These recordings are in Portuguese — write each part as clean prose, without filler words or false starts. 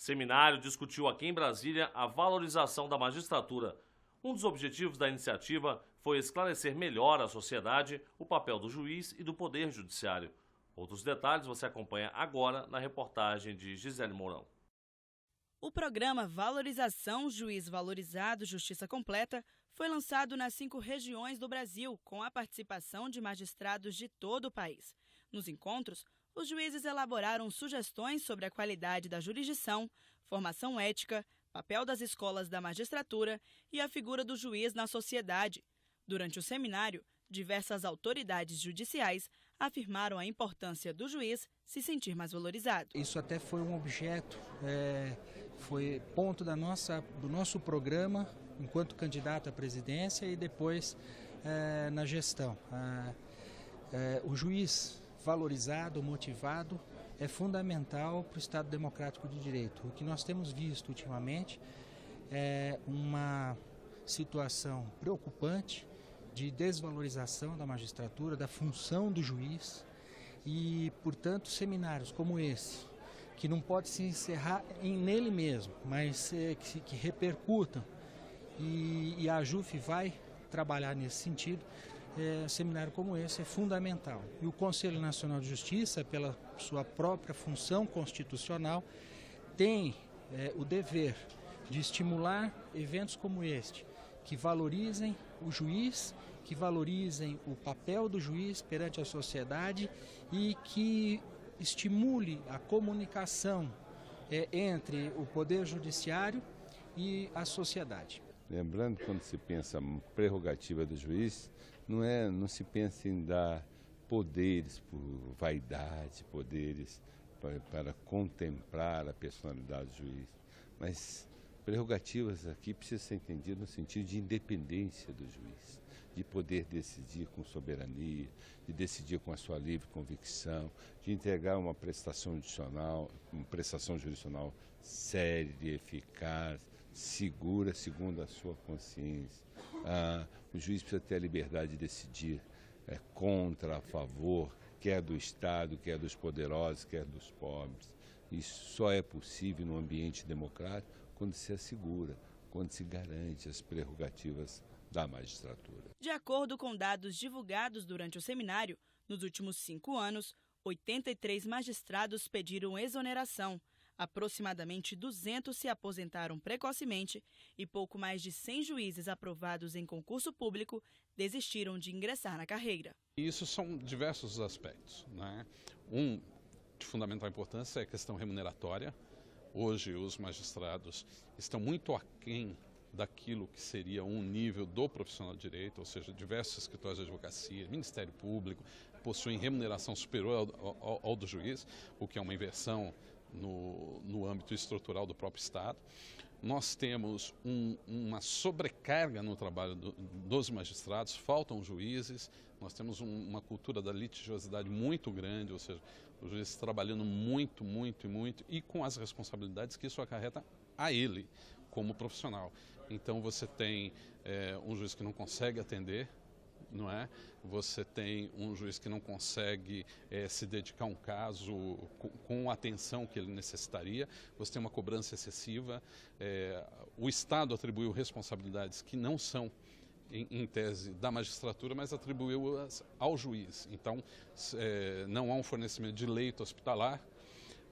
Seminário discutiu aqui em Brasília a valorização da magistratura. Um dos objetivos da iniciativa foi esclarecer melhor à sociedade o papel do juiz e do Poder Judiciário. Outros detalhes você acompanha agora na reportagem de Gisele Mourão. O programa Valorização Juiz Valorizado Justiça Completa foi lançado nas 5 regiões do Brasil, com a participação de magistrados de todo o país. Nos encontros, os juízes elaboraram sugestões sobre a qualidade da jurisdição, formação ética, papel das escolas da magistratura e a figura do juiz na sociedade. Durante o seminário, diversas autoridades judiciais afirmaram a importância do juiz se sentir mais valorizado. Isso até foi um objeto, foi ponto do nosso programa enquanto candidato à presidência e depois na gestão. O juiz valorizado, motivado, é fundamental para o Estado Democrático de Direito. O que nós temos visto ultimamente é uma situação preocupante de desvalorização da magistratura, da função do juiz e, portanto, seminários como esse, que não pode se encerrar nele mesmo, mas que repercutam e a AJUF vai trabalhar nesse sentido. Seminário como esse é fundamental. E o Conselho Nacional de Justiça, pela sua própria função constitucional, tem o dever de estimular eventos como este, que valorizem o juiz, que valorizem o papel do juiz perante a sociedade e que estimule a comunicação entre o Poder Judiciário e a sociedade. Lembrando, quando se pensa a prerrogativa do juiz, não se pensa em dar poderes por vaidade, poderes para contemplar a personalidade do juiz, mas prerrogativas aqui precisam ser entendidas no sentido de independência do juiz, de poder decidir com soberania, de decidir com a sua livre convicção, de entregar uma prestação jurisdicional séria, eficaz, segura, segundo a sua consciência. O juiz precisa ter a liberdade de decidir contra, a favor, quer do Estado, quer dos poderosos, quer dos pobres. Isso só é possível num ambiente democrático quando se assegura, quando se garante as prerrogativas da magistratura. De acordo com dados divulgados durante o seminário, nos últimos 5 anos, 83 magistrados pediram exoneração. Aproximadamente 200 se aposentaram precocemente e pouco mais de 100 juízes aprovados em concurso público desistiram de ingressar na carreira. Isso são diversos aspectos, né? Um de fundamental importância é a questão remuneratória. Hoje os magistrados estão muito aquém daquilo que seria um nível do profissional de direito, ou seja, diversos escritórios de advocacia, Ministério Público, possuem remuneração superior ao do juiz, o que é uma inversão no âmbito estrutural do próprio Estado. Nós temos uma sobrecarga no trabalho dos magistrados, faltam juízes, nós temos uma cultura da litigiosidade muito grande, ou seja, os juízes trabalhando muito e com as responsabilidades que isso acarreta a ele como profissional. Então você tem um juiz que não consegue atender, não é? Você tem um juiz que não consegue se dedicar a um caso com a atenção que ele necessitaria, você tem uma cobrança excessiva, o Estado atribuiu responsabilidades que não são, em tese, da magistratura, mas atribuiu-as ao juiz. Então, não há um fornecimento de leito hospitalar,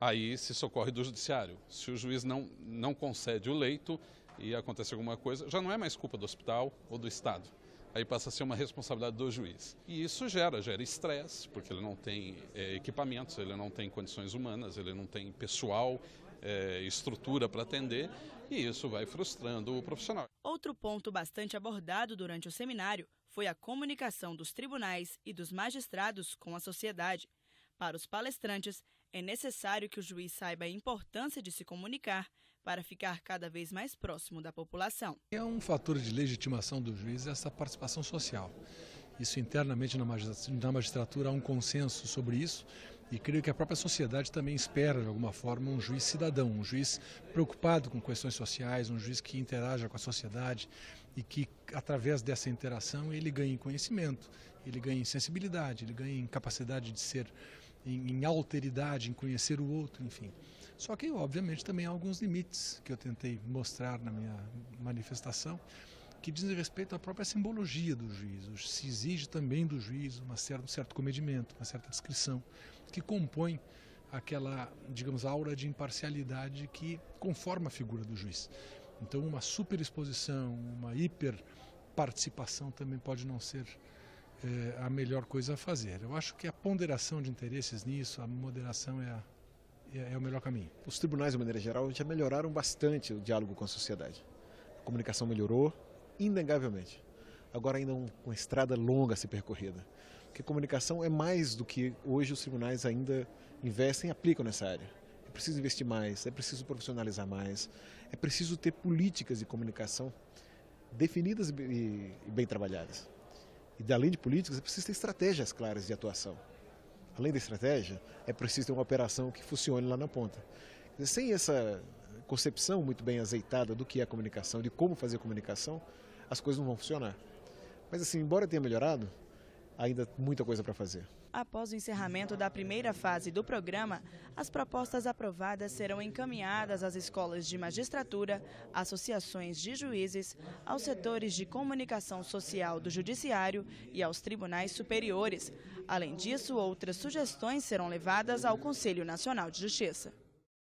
aí se socorre do judiciário. Se o juiz não concede o leito e acontece alguma coisa, já não é mais culpa do hospital ou do Estado. Aí passa a ser uma responsabilidade do juiz. E isso gera estresse, porque ele não tem equipamentos, ele não tem condições humanas, ele não tem pessoal, estrutura para atender, e isso vai frustrando o profissional. Outro ponto bastante abordado durante o seminário foi a comunicação dos tribunais e dos magistrados com a sociedade. Para os palestrantes, é necessário que o juiz saiba a importância de se comunicar para ficar cada vez mais próximo da população. É um fator de legitimação do juiz essa participação social. Isso internamente na magistratura há um consenso sobre isso e creio que a própria sociedade também espera, de alguma forma, um juiz cidadão, um juiz preocupado com questões sociais, um juiz que interaja com a sociedade e que, através dessa interação, ele ganhe conhecimento, ele ganhe sensibilidade, ele ganhe capacidade de ser em alteridade, em conhecer o outro, enfim. Só que, obviamente, também há alguns limites que eu tentei mostrar na minha manifestação, que dizem respeito à própria simbologia do juízo. Se exige também do juízo um certo comedimento, uma certa descrição, que compõe aquela, digamos, aura de imparcialidade que conforma a figura do juiz. Então, uma superexposição, uma hiperparticipação também pode não ser a melhor coisa a fazer. Eu acho que a ponderação de interesses nisso, a moderação é o melhor caminho. Os tribunais, de maneira geral, já melhoraram bastante o diálogo com a sociedade. A comunicação melhorou, inegavelmente. Agora ainda uma estrada longa a ser percorrida. Porque a comunicação é mais do que hoje os tribunais ainda investem e aplicam nessa área. É preciso investir mais, é preciso profissionalizar mais, é preciso ter políticas de comunicação definidas e bem trabalhadas. E além de políticas, é preciso ter estratégias claras de atuação. Além da estratégia, é preciso ter uma operação que funcione lá na ponta. Sem essa concepção muito bem azeitada do que é a comunicação, de como fazer comunicação, as coisas não vão funcionar. Mas assim, embora tenha melhorado, ainda muita coisa para fazer. Após o encerramento da primeira fase do programa, as propostas aprovadas serão encaminhadas às escolas de magistratura, associações de juízes, aos setores de comunicação social do judiciário e aos tribunais superiores. Além disso, outras sugestões serão levadas ao Conselho Nacional de Justiça.